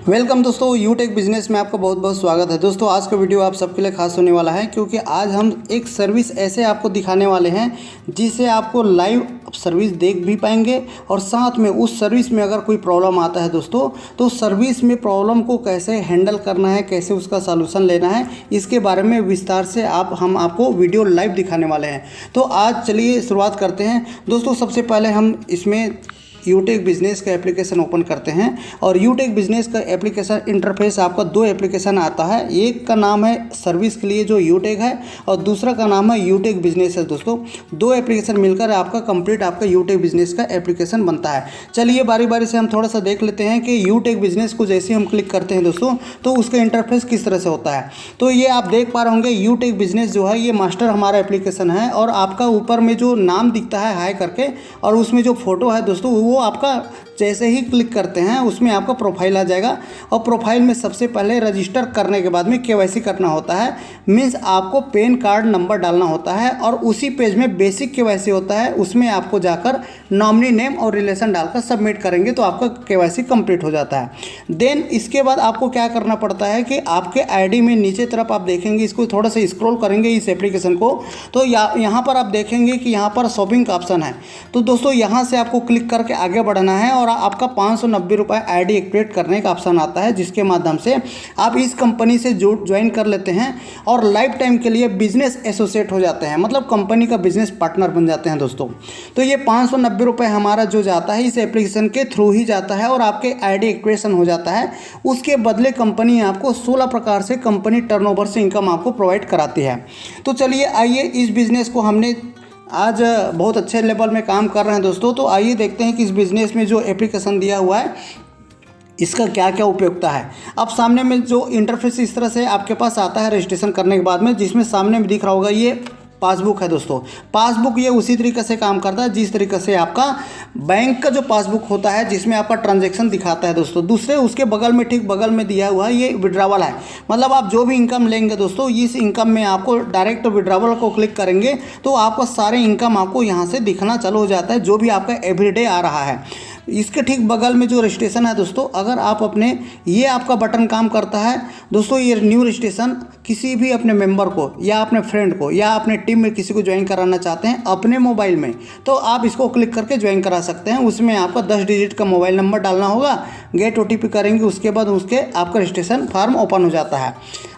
Welcome दोस्तों, यूटेक business में आपका बहुत बहुत स्वागत है। दोस्तों आज का वीडियो आप सबके लिए खास होने वाला है क्योंकि आज हम एक सर्विस ऐसे आपको दिखाने वाले हैं जिससे आपको लाइव सर्विस देख भी पाएंगे और साथ में उस सर्विस में अगर कोई प्रॉब्लम आता है दोस्तों तो सर्विस में प्रॉब्लम को कैसे हैंडल करना है, कैसे उसका सॉल्यूशन लेना है, इसके बारे में विस्तार से हम आपको वीडियो लाइव दिखाने वाले हैं। तो आज चलिए शुरुआत करते हैं। दोस्तों सबसे पहले हम इसमें यूटेक बिजनेस का एप्लीकेशन ओपन करते हैं और यूटेक बिजनेस का एप्लीकेशन इंटरफेस आपका दो एप्लीकेशन आता है। एक का नाम है सर्विस के लिए जो यूटेक है और दूसरा का नाम है यूटेक बिजनेस है। दोस्तों दो एप्लीकेशन मिलकर आपका कंप्लीट आपका यूटेक बिजनेस का एप्लीकेशन बनता है। चलिए बारी बारी से हम थोड़ा सा देख लेते हैं कि यूटेक बिजनेस को जैसे हम क्लिक करते हैं दोस्तों तो उसका इंटरफेस किस तरह से होता है। तो ये आप देख पा रहे होंगे यूटेक बिजनेस जो है ये मास्टर हमारा एप्लीकेशन है और आपका ऊपर में जो नाम दिखता है हाई करके और उसमें जो फोटो है दोस्तों वो आपका जैसे ही क्लिक करते हैं उसमें आपका प्रोफाइल आ जाएगा और प्रोफाइल में सबसे पहले रजिस्टर करने के बाद में केवाईसी करना होता है। मीन्स आपको पैन कार्ड नंबर डालना होता है और उसी पेज में बेसिक केवाईसी होता है, उसमें आपको जाकर नॉमिनी नेम और रिलेशन डालकर सबमिट करेंगे तो आपका केवाईसी कंप्लीट हो जाता है। देन इसके बाद आपको क्या करना पड़ता है कि आपके आईडी में नीचे तरफ आप देखेंगे, इसको थोड़ा सा स्क्रॉल करेंगे इस एप्लीकेशन को तो यहाँ पर आप देखेंगे कि यहाँ पर शॉपिंग का ऑप्शन है। तो दोस्तों यहाँ से आपको क्लिक करके आगे बढ़ना है और आपका 590 रुपये आईडी एक्टिवेट करने का ऑप्शन आता है जिसके माध्यम से आप इस कंपनी से ज्वाइन कर लेते हैं और लाइफ टाइम के लिए बिजनेस एसोसिएट हो जाते हैं, मतलब कंपनी का बिजनेस पार्टनर बन जाते हैं दोस्तों। तो ये 590 रुपये हमारा जो जाता है इस एप्लीकेशन के थ्रू ही जाता है और आपके आईडी एक्टिवेशन हो जाता है। उसके बदले कंपनी आपको 16 प्रकार से कंपनी टर्नओवर से इनकम आपको प्रोवाइड कराती है। तो चलिए आइए इस बिज़नेस को हमने आज बहुत अच्छे लेवल में काम कर रहे हैं दोस्तों। तो आइए देखते हैं कि इस बिज़नेस में जो एप्लीकेशन दिया हुआ है इसका क्या क्या उपयोगिता है। अब सामने में जो इंटरफेस इस तरह से आपके पास आता है रजिस्ट्रेशन करने के बाद में, जिसमें सामने में दिख रहा होगा ये पासबुक है दोस्तों। पासबुक ये उसी तरीके से काम करता है जिस तरीके से आपका बैंक का जो पासबुक होता है जिसमें आपका ट्रांजैक्शन दिखाता है दोस्तों। दूसरे उसके बगल में ठीक बगल में दिया हुआ है ये विड्रावल है, मतलब आप जो भी इनकम लेंगे दोस्तों इस इनकम में आपको डायरेक्ट विड्रावल को क्लिक करेंगे तो आपको सारे इनकम आपको यहाँ से दिखना चालू हो जाता है जो भी आपका एवरीडे आ रहा है। इसके ठीक बगल में जो रजिस्ट्रेशन है दोस्तों, अगर आप अपने ये आपका बटन काम करता है दोस्तों, ये न्यू रजिस्ट्रेशन किसी भी अपने मेंबर को या अपने फ्रेंड को या अपने टीम में किसी को ज्वाइन कराना चाहते हैं अपने मोबाइल में तो आप इसको क्लिक करके ज्वाइन करा सकते हैं। उसमें आपका 10 डिजिट का मोबाइल नंबर डालना होगा, गेट ओटीपी करेंगे, उसके बाद उसके आपका रजिस्ट्रेशन फॉर्म ओपन हो जाता है।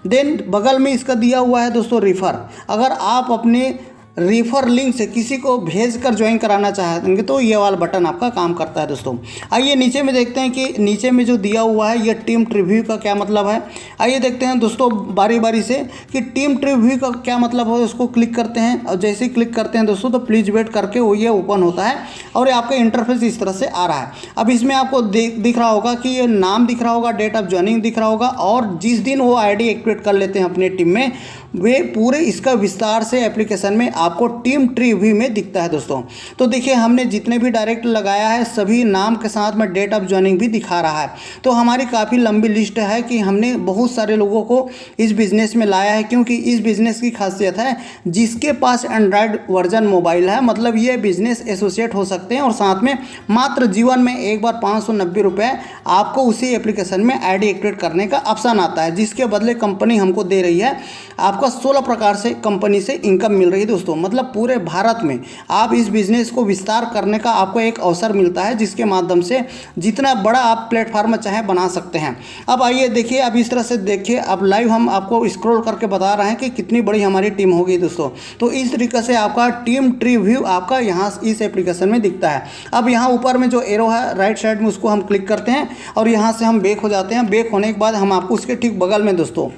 देन बगल में इसका दिया हुआ है दोस्तों रेफर। अगर आप अपने रेफर लिंक से किसी को भेज कर ज्वाइन कराना चाहेंगे तो ये वाला बटन आपका काम करता है दोस्तों। आइए नीचे में देखते हैं कि नीचे में जो दिया हुआ है ये टीम ट्रिव्यू का क्या मतलब है। आइए देखते हैं दोस्तों बारी बारी से कि टीम ट्रिव्यू का क्या मतलब है। उसको क्लिक करते हैं और जैसे ही क्लिक करते हैं दोस्तों तो प्लीज़ वेट करके वो ये ओपन होता है और आपका इंटरफेस इस तरह से आ रहा है। अब इसमें आपको दिख रहा होगा कि ये नाम दिख रहा होगा, डेट ऑफ ज्वाइनिंग दिख रहा होगा और जिस दिन वो आईडी एक्टिवेट कर लेते हैं अपने टीम में वे पूरे इसका विस्तार से एप्लीकेशन में आपको टीम ट्री व्यू में दिखता है दोस्तों। तो देखिए हमने जितने भी डायरेक्ट लगाया है सभी नाम के साथ में डेट ऑफ ज्वाइनिंग भी दिखा रहा है। तो हमारी काफ़ी लंबी लिस्ट है कि हमने बहुत सारे लोगों को इस बिज़नेस में लाया है क्योंकि इस बिज़नेस की खासियत है जिसके पास एंड्रॉयड वर्जन मोबाइल है, मतलब ये बिज़नेस एसोसिएट हो सकते हैं और साथ में मात्र जीवन में एक बार 590 रुपये आपको उसी एप्लीकेशन में आईडी एक्टिवेट करने का ऑप्शन आता है जिसके बदले कंपनी हमको दे रही है आपका 16 प्रकार से कंपनी से इनकम मिल रही है दोस्तों। मतलब पूरे भारत में आप इस बिज़नेस को विस्तार करने का आपको एक अवसर मिलता है जिसके माध्यम से जितना बड़ा आप प्लेटफार्म चाहे बना सकते हैं। अब आइए देखिए, अब इस तरह से देखिए, अब लाइव हम आपको स्क्रॉल करके बता रहे हैं कि कितनी बड़ी हमारी टीम होगी दोस्तों। तो इस तरीके से आपका टीम ट्री व्यू आपका यहाँ इस एप्लीकेशन में दिखता है। अब यहाँ ऊपर में जो एरो है राइट साइड में उसको हम क्लिक करते हैं और यहाँ से हम बैक हो जाते हैं। बैक होने के बाद हम आपको उसके ठीक बगल में दोस्तों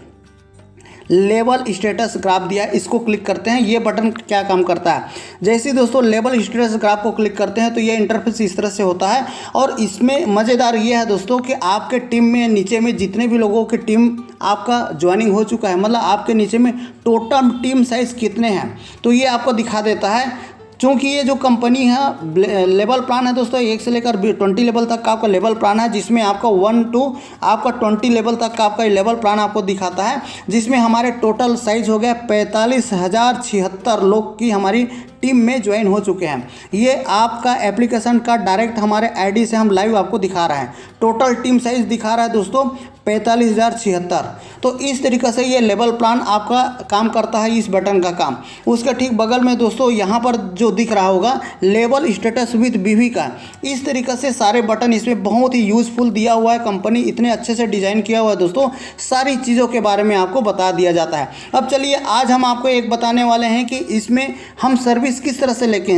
लेवल स्टेटस ग्राफ दिया, इसको क्लिक करते हैं। ये बटन क्या काम करता है, जैसे दोस्तों लेवल स्टेटस ग्राफ को क्लिक करते हैं तो ये इंटरफेस इस तरह से होता है और इसमें मज़ेदार ये है दोस्तों कि आपके टीम में नीचे में जितने भी लोगों की टीम आपका ज्वाइनिंग हो चुका है, मतलब आपके नीचे में टोटल टीम साइज़ कितने हैं तो ये आपको दिखा देता है। चूँकि ये जो कंपनी है लेवल प्लान है दोस्तों, 1 से लेकर 20 लेवल तक का आपका लेवल प्लान है, जिसमें आपका 1 to आपका 20 लेवल तक का आपका लेवल प्लान आपको दिखाता है, जिसमें हमारे टोटल साइज हो गया 45,076 लोग की हमारी टीम में ज्वाइन हो चुके हैं। ये आपका एप्लीकेशन का डायरेक्ट हमारे आईडी से हम लाइव आपको दिखा रहे हैं। टोटल टीम साइज दिखा रहा है दोस्तों 45,076। तो इस तरीके से ये लेवल प्लान आपका काम करता है, इस बटन का काम। उसके ठीक बगल में दोस्तों यहाँ पर जो दिख रहा होगा लेवल स्टेटस विद बीवी का, इस तरीके से सारे बटन इसमें बहुत ही यूज़फुल दिया हुआ है। कंपनी इतने अच्छे से डिज़ाइन किया हुआ है दोस्तों, सारी चीज़ों के बारे में आपको बता दिया जाता है। अब चलिए आज हम आपको एक बताने वाले हैं कि इसमें हम सर्विस किस तरह से लेके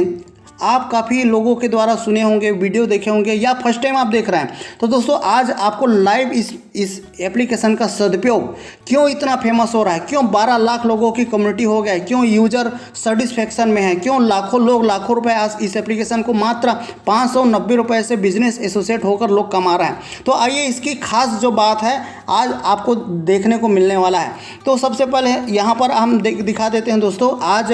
आप काफ़ी लोगों के द्वारा सुने होंगे, वीडियो देखे होंगे, या फर्स्ट टाइम आप देख रहे हैं। तो दोस्तों आज आपको लाइव इस एप्लीकेशन का सदुपयोग क्यों इतना फेमस हो रहा है, क्यों 12 लाख लोगों की कम्युनिटी हो गया है, क्यों यूजर सेटिस्फेक्शन में है, क्यों लाखों लोग लाखों रुपए आज इस एप्लीकेशन को मात्र 590 रुपये से बिजनेस एसोसिएट होकर लोग कमा रहे हैं। तो आइए इसकी खास जो बात है आज आपको देखने को मिलने वाला है। तो सबसे पहले यहाँ पर हम दिखा देते हैं दोस्तों, आज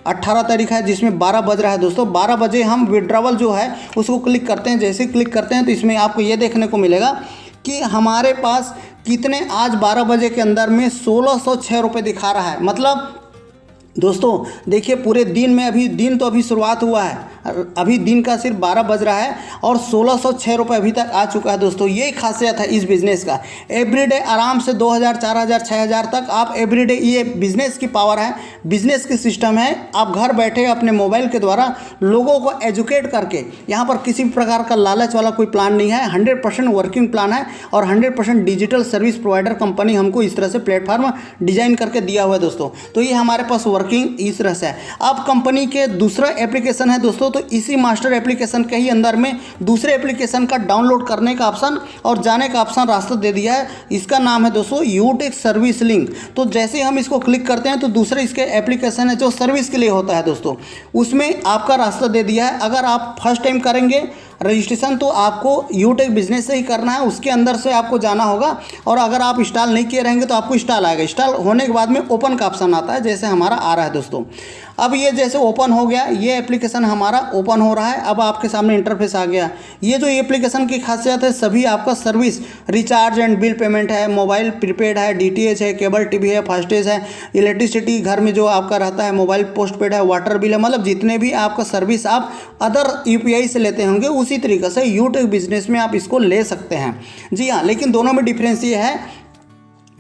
18 तारीख है जिसमें 12 बज रहा है दोस्तों। 12 बजे हम विड्रॉवल जो है उसको क्लिक करते हैं। जैसे क्लिक करते हैं तो इसमें आपको ये देखने को मिलेगा कि हमारे पास कितने आज 12 बजे के अंदर में 1606 रुपये दिखा रहा है। मतलब दोस्तों देखिए पूरे दिन में, अभी दिन तो अभी शुरुआत हुआ है, अभी दिन का सिर्फ 12 बज रहा है और 1606 रुपये अभी तक आ चुका है दोस्तों। यही खासियत है इस बिज़नेस का। एवरीडे आराम से 2000, 4000, 6000 तक आप एवरीडे, ये बिज़नेस की पावर है, बिज़नेस की सिस्टम है। आप घर बैठे अपने मोबाइल के द्वारा लोगों को एजुकेट करके, यहाँ पर किसी भी प्रकार का लालच वाला कोई प्लान नहीं है, 100% वर्किंग प्लान है और 100% डिजिटल सर्विस प्रोवाइडर कंपनी हमको इस तरह से प्लेटफॉर्म डिजाइन करके दिया हुआ है दोस्तों। तो ये हमारे पास वर्किंग इस तरह से है। अब कंपनी के दूसरा एप्लीकेशन है दोस्तों, तो इसी मास्टर एप्लीकेशन के ही अंदर में दूसरे एप्लीकेशन का डाउनलोड करने का ऑप्शन और जाने का ऑप्शन रास्ता दे दिया है। इसका नाम है दोस्तों यूटेक सर्विस लिंक। तो जैसे हम इसको क्लिक करते हैं तो दूसरे इसके एप्लीकेशन है जो सर्विस के लिए होता है दोस्तों, उसमें आपका रास्ता दे दिया है। अगर आप फर्स्ट टाइम करेंगे रजिस्ट्रेशन तो आपको यूटेक बिजनेस से ही करना है, उसके अंदर से आपको जाना होगा। और अगर आप इंस्टॉल नहीं किए रहेंगे तो आपको इंस्टॉल आएगा। इंस्टॉल होने के बाद में ओपन का ऑप्शन आता है, जैसे हमारा आ रहा है दोस्तों। अब ये जैसे ओपन हो गया, ये एप्लीकेशन हमारा ओपन हो रहा है। अब आपके सामने इंटरफेस आ गया। ये जो एप्लीकेशन की खासियत है, सभी आपका service recharge and bill payment है, मोबाइल प्रीपेड है, डीटीएच है, केबल टीवी है, फास्टेज है, इलेक्ट्रिसिटी घर में जो आपका रहता है, मोबाइल पोस्टपेड है, वाटर बिल है, मतलब जितने भी आपका सर्विस आप अदर यूपीआई से लेते होंगे उसी तरीके से यूट्यूब बिजनेस में आप इसको ले सकते हैं। जी हाँ, लेकिन दोनों में डिफरेंस ये है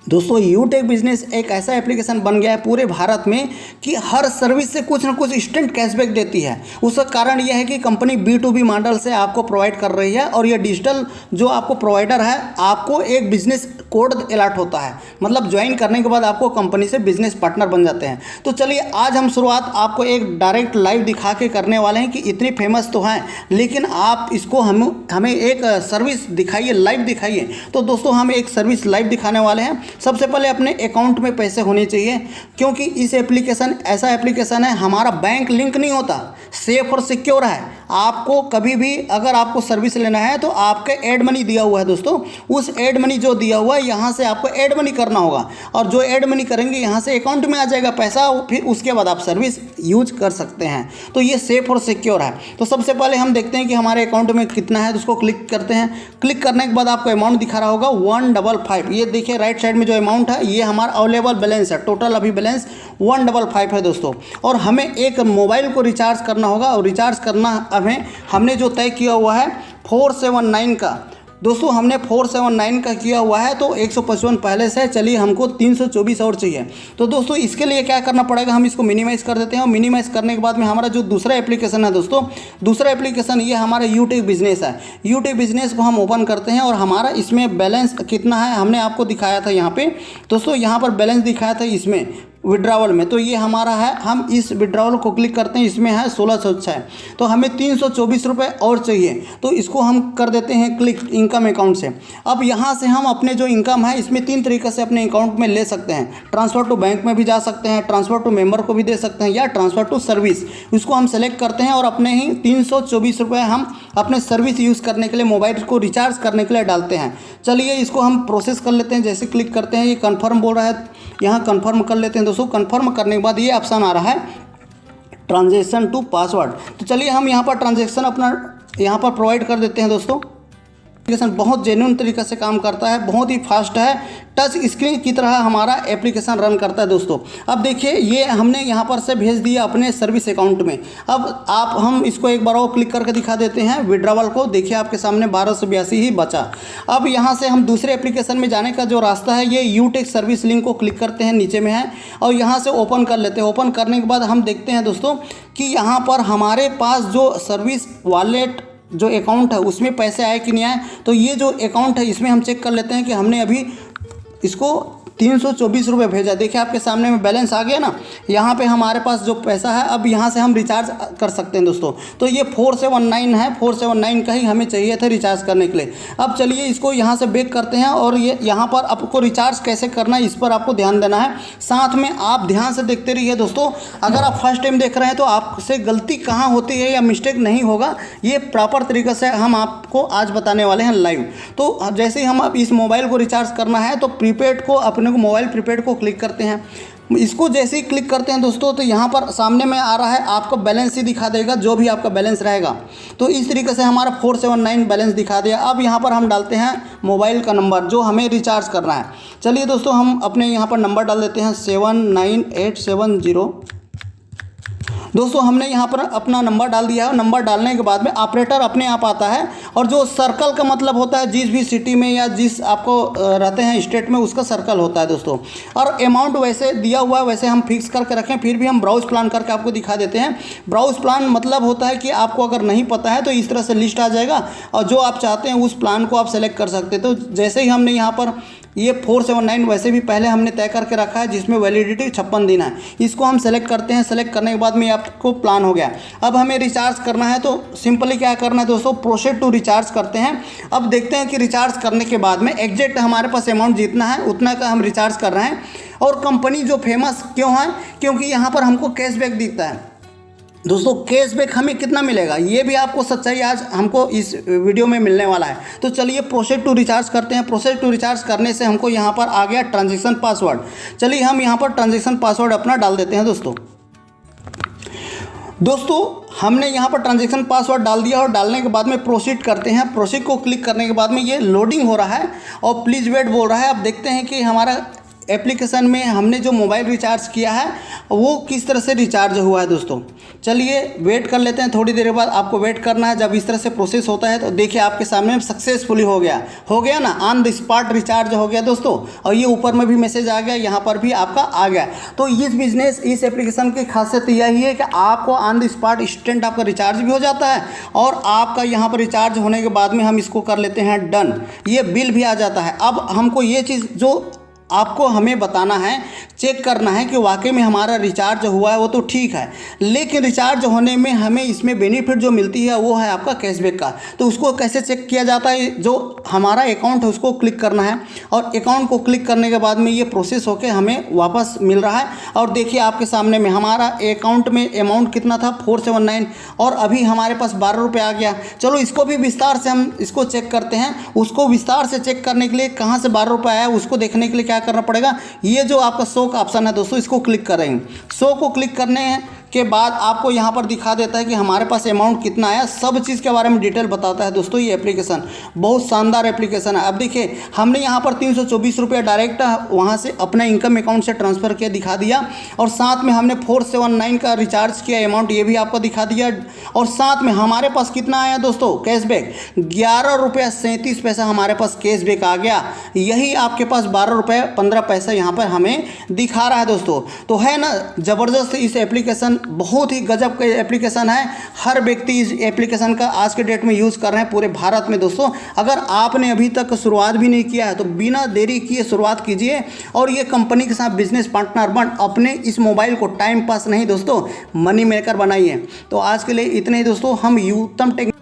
दोस्तों, यूटेक बिजनेस एक ऐसा एप्लीकेशन बन गया है पूरे भारत में कि हर सर्विस से कुछ ना कुछ इंस्टेंट कैशबैक देती है। उसका कारण यह है कि कंपनी B2B मॉडल से आपको प्रोवाइड कर रही है और ये डिजिटल जो आपको प्रोवाइडर है, आपको एक बिजनेस कोड अलॉट होता है। मतलब ज्वाइन करने के बाद आपको कंपनी से बिजनेस पार्टनर बन जाते हैं। तो चलिए आज हम शुरुआत आपको एक डायरेक्ट लाइव दिखा के करने वाले हैं कि इतनी फेमस तो हैं, लेकिन आप इसको हमें एक सर्विस दिखाइए, लाइव दिखाइए। तो दोस्तों हम एक सर्विस लाइव दिखाने वाले हैं। सबसे पहले अपने अकाउंट में पैसे होने चाहिए, क्योंकि इस एप्लीकेशन ऐसा एप्लीकेशन है, हमारा बैंक लिंक नहीं होता, सेफ और सिक्योर है। आपको कभी भी अगर आपको सर्विस लेना है तो आपके एड मनी दिया हुआ है दोस्तों, उस एड मनी जो दिया हुआ है यहाँ से आपको एड मनी करना होगा और जो एड मनी करेंगे यहाँ से अकाउंट में आ जाएगा पैसा, फिर उसके बाद आप सर्विस यूज कर सकते हैं। तो ये सेफ और सिक्योर है। तो सबसे पहले हम देखते हैं कि हमारे अकाउंट में कितना है, तो उसको क्लिक करते हैं। क्लिक करने के बाद आपको अमाउंट दिखा रहा होगा 155। ये देखिए राइट साइड में जो अमाउंट है ये हमारा अवेलेबल बैलेंस है। टोटल अभी बैलेंस 155 है दोस्तों। और हमें एक मोबाइल को रिचार्ज करना होगा और रिचार्ज करना हमने जो तय किया हुआ है 479 का दोस्तों, हमने 479 का किया हुआ है। तो 155 पहले से, चलिए हमको 324 और चाहिए। तो दोस्तों इसके लिए क्या करना पड़ेगा, हम इसको मिनिमाइज़ कर देते हैं। और मिनिमाइज़ करने के बाद में हमारा जो दूसरा एप्लीकेशन है दोस्तों, दूसरा एप्लीकेशन ये हमारा यूट्यूब बिजनेस है। यूट्यूब बिजनेस को हम ओपन करते हैं और हमारा इसमें बैलेंस कितना है हमने आपको दिखाया था यहाँ पे दोस्तों, यहाँ पर बैलेंस दिखाया था इसमें विड्रावल में। तो ये हमारा है, हम इस विड्रावल को क्लिक करते हैं, इसमें है 1606। तो हमें 324 रुपये और चाहिए, तो इसको हम कर देते हैं क्लिक इनकम अकाउंट से। अब यहाँ से हम अपने जो इनकम है इसमें 3 तरीके से अपने अकाउंट में ले सकते हैं। ट्रांसफ़र टू बैंक में भी जा सकते हैं, ट्रांसफ़र टू मेंबर को भी दे सकते हैं, या ट्रांसफ़र टू सर्विस, इसको हम सेलेक्ट करते हैं और अपने ही 324 रुपये हम अपने सर्विस यूज़ करने के लिए, मोबाइल को रिचार्ज करने के लिए डालते हैं। चलिए इसको हम प्रोसेस कर लेते हैं। जैसे क्लिक करते हैं, ये कन्फर्म बोल रहा है, यहाँ कन्फर्म कर लेते हैं दोस्तों। कन्फर्म करने के बाद ये ऑप्शन आ रहा है ट्रांजेक्शन टू पासवर्ड। तो चलिए हम यहाँ पर ट्रांजेक्शन अपना यहाँ पर प्रोवाइड कर देते हैं दोस्तों। एप्लीकेशन बहुत जेन्युइन तरीके से काम करता है, बहुत ही फास्ट है, टच स्क्रीन की तरह हमारा एप्लीकेशन रन करता है दोस्तों। अब देखिए ये हमने यहाँ पर से भेज दिया अपने सर्विस अकाउंट में। अब हम इसको एक बार और क्लिक करके दिखा देते हैं विड्रॉवल को। देखिए आपके सामने 1282 ही बचा। अब यहाँ से हम दूसरे एप्लीकेशन में जाने का जो रास्ता है, ये यूटेक सर्विस लिंक को क्लिक करते हैं, नीचे में है, और यहाँ से ओपन कर लेते हैं। ओपन करने के बाद हम देखते हैं दोस्तों कि यहाँ पर हमारे पास जो सर्विस वॉलेट जो अकाउंट है उसमें पैसे आए कि नहीं आए। तो ये जो अकाउंट है इसमें हम चेक कर लेते हैं कि हमने अभी इसको 324 रुपये भेजा। देखिए आपके सामने में बैलेंस आ गया ना। यहाँ पे हमारे पास जो पैसा है, अब यहाँ से हम रिचार्ज कर सकते हैं दोस्तों। तो ये 479 है, 479 का ही हमें चाहिए था रिचार्ज करने के लिए। अब चलिए इसको यहाँ से बैक करते हैं और ये यहाँ पर आपको रिचार्ज कैसे करना है इस पर आपको ध्यान देना है। साथ में आप ध्यान से देखते रहिए दोस्तों। अगर आप फर्स्ट टाइम देख रहे हैं तो आपसे गलती कहाँ होती है या मिस्टेक नहीं होगा, ये प्रॉपर तरीके से हम आपको आज बताने वाले हैं लाइव। तो जैसे ही हम इस मोबाइल को रिचार्ज करना है तो प्रीपेड को अपने को मोबाइल प्रीपेड को क्लिक करते हैं। इसको जैसे ही क्लिक करते हैं दोस्तों तो यहाँ पर सामने में आ रहा है आपका बैलेंस ही दिखा देगा, जो भी आपका बैलेंस रहेगा। तो इस तरीके से हमारा 479 बैलेंस दिखा दिया। अब यहाँ पर हम डालते हैं मोबाइल का नंबर जो हमें रिचार्ज करना है। चलिए दोस्तों हम अपने यहाँ पर नंबर डाल देते हैं 79870। दोस्तों हमने यहाँ पर अपना नंबर डाल दिया है। नंबर डालने के बाद में ऑपरेटर अपने आप आता है, और जो सर्कल का मतलब होता है जिस भी सिटी में या जिस आपको रहते हैं स्टेट में उसका सर्कल होता है दोस्तों। और अमाउंट वैसे दिया हुआ है, वैसे हम फिक्स करके रखें। फिर भी हम ब्राउज प्लान करके आपको दिखा देते हैं। ब्राउज प्लान मतलब होता है कि आपको अगर नहीं पता है तो इस तरह से लिस्ट आ जाएगा, और जो आप चाहते हैं उस प्लान को आप सेलेक्ट कर सकते हैं। तो जैसे ही हमने यहाँ पर ये 479 वैसे भी पहले हमने तय करके रखा है, जिसमें वैलिडिटी 56 दिन है। इसको हम सेलेक्ट करते हैं। सेलेक्ट करने के बाद में आपको प्लान हो गया। अब हमें रिचार्ज करना है, तो सिंपली क्या करना है दोस्तों, प्रोसीड टू रिचार्ज करते हैं। अब देखते हैं कि रिचार्ज करने के बाद में एग्जैक्ट हमारे पास अमाउंट जितना है उतना का हम रिचार्ज कर रहे हैं। और कंपनी जो फेमस क्यों है, क्योंकि यहाँ पर हमको कैशबैक दिखता है दोस्तों। कैशबैक हमें कितना मिलेगा ये भी आपको सच्चाई आज हमको इस वीडियो में मिलने वाला है। तो चलिए प्रोसीड टू रिचार्ज करते हैं। प्रोसीड टू रिचार्ज करने से हमको यहाँ पर आ गया ट्रांजैक्शन पासवर्ड। चलिए हम यहाँ पर ट्रांजैक्शन पासवर्ड अपना डाल देते हैं दोस्तों हमने यहाँ पर ट्रांजैक्शन पासवर्ड डाल दिया, और डालने के बाद में प्रोसीड करते हैं। प्रोसीड को क्लिक करने के बाद में ये लोडिंग हो रहा है और प्लीज़ वेट बोल रहा है। अब देखते हैं कि हमारा एप्लीकेशन में हमने जो मोबाइल रिचार्ज किया है वो किस तरह से रिचार्ज हुआ है दोस्तों। चलिए वेट कर लेते हैं। थोड़ी देर बाद आपको वेट करना है। जब इस तरह से प्रोसेस होता है तो देखिए आपके सामने सक्सेसफुली हो गया ना, ऑन द स्पॉट रिचार्ज हो गया दोस्तों। और ये ऊपर में भी मैसेज आ गया, यहाँ पर भी आपका आ गया। तो इस एप्लीकेशन की खासियत यही है कि आपको ऑन द स्पॉट इंस्टेंट आपका रिचार्ज भी हो जाता है, और आपका यहाँ पर रिचार्ज होने के बाद में हम इसको कर लेते हैं डन। ये बिल भी आ जाता है। अब हमको ये चीज़ जो आपको हमें बताना है, चेक करना है कि वाकई में हमारा रिचार्ज हुआ है, वो तो ठीक है, लेकिन रिचार्ज होने में हमें इसमें बेनिफिट जो मिलती है वो है आपका कैशबैक का। तो उसको कैसे चेक किया जाता है, जो हमारा अकाउंट है उसको क्लिक करना है, और अकाउंट को क्लिक करने के बाद में ये प्रोसेस होकर हमें वापस मिल रहा है। और देखिए आपके सामने में हमारा अकाउंट में अमाउंट कितना था 479, और अभी हमारे पास 12 रुपये आ गया। चलो इसको भी विस्तार से हम इसको चेक करते हैं। उसको विस्तार से चेक करने के लिए कहाँ से 12 रुपये आया उसको देखने के लिए क्या करना पड़ेगा, ये जो आपका शो का ऑप्शन है दोस्तों इसको क्लिक करेंगे। शो को क्लिक करने के बाद आपको यहाँ पर दिखा देता है कि हमारे पास अमाउंट कितना आया, सब चीज़ के बारे में डिटेल बताता है दोस्तों। ये एप्लीकेशन बहुत शानदार एप्लीकेशन है। अब देखिए हमने यहाँ पर 324 रुपये डायरेक्ट वहाँ से अपने इनकम अकाउंट से ट्रांसफ़र किया, दिखा दिया, और साथ में हमने 479 का रिचार्ज किया अमाउंट, ये भी आपको दिखा दिया। और साथ में हमारे पास कितना आया दोस्तों कैशबैक, 11 रुपये 37 पैसा हमारे पास कैशबैक आ गया। यही आपके पास 12 रुपये 15 पैसा यहाँ पर हमें दिखा रहा है दोस्तों। तो है ना ज़बरदस्त इस एप्लीकेशन, बहुत ही गजब का एप्लीकेशन है। हर व्यक्ति इस एप्लीकेशन का आज के डेट में यूज़ कर रहे हैं पूरे भारत में दोस्तों। अगर आपने अभी तक शुरुआत भी नहीं किया है तो बिना देरी किए शुरुआत कीजिए, और ये कंपनी के साथ बिजनेस पार्टनर बन अपने इस मोबाइल को टाइम पास नहीं दोस्तों मनी मेकर बनाइए। तो आज के लिए इतने ही दोस्तों। हम उत्तम टेक